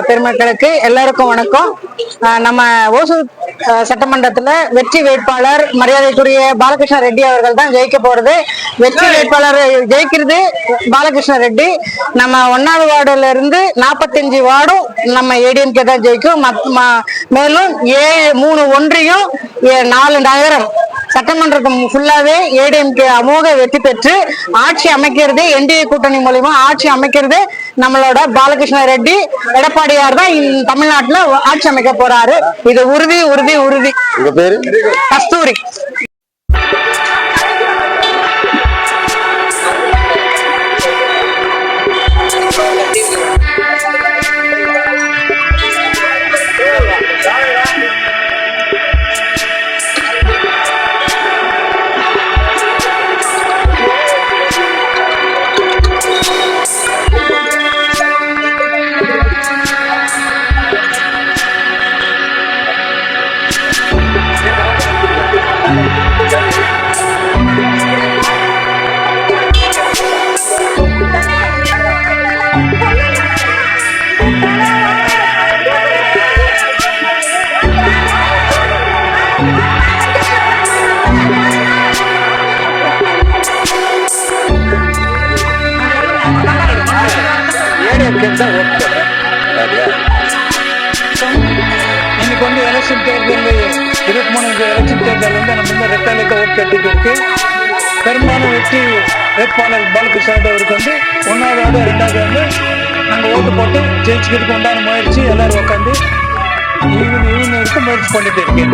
பெருமக்களுக்கு எல்லாருக்கும் வணக்கம். நம்ம ஓசூர் சட்டமன்றத்துல வெற்றி வேட்பாளர் மரியாதைக்குரிய பாலகிருஷ்ண ரெட்டி அவர்கள் தான் ஜெயிக்க போறது. வெற்றி வேட்பாளர் ஜெயிக்கிறது பாலகிருஷ்ண ரெட்டி. நம்ம 1வது வார்டுல இருந்து 45 வார்டும் நம்ம ஏடிஎம்கே தான் ஜெயிக்கும். மேலும் 3 ஒன்றியம் 4 நகரம் சட்டமன்றத்தை ஃபுல்லாவே ஏடிஎம்கே அமோக வெற்றி பெற்று ஆட்சி அமைக்கிறது. என்டிஏ கூட்டணி மூலமா ஆட்சி அமைக்கிறது நம்மளோட பாலகிருஷ்ண ரெட்டி எடப்பாடியார் தான் தமிழ்நாட்டுல ஆட்சி அமைக்க போறாரு. இது உறுதி உறுதி உறுதி. கஸ்தூரி. இன்னைக்கு வந்து எலெக்ஷன் தேர்தல் 23 எலெக்ஷன் தேர்தல் வந்து நம்ம ரெட்டாலைக்கு ஓட்டு கட்டிட்டு இருக்கு. பெரும்பாலும் வெற்றி வேட்பாளர் பாலகிருஷ்ண அவருக்கு வந்து 1வது வார்டு 2வது வந்து நாங்கள் ஓட்டு போட்டு ஜெயிச்சுக்கிறதுக்கு உண்டான முயற்சி எல்லாரும் உட்காந்து இவங்க முயற்சி பண்ணிட்டு இருக்கேன்.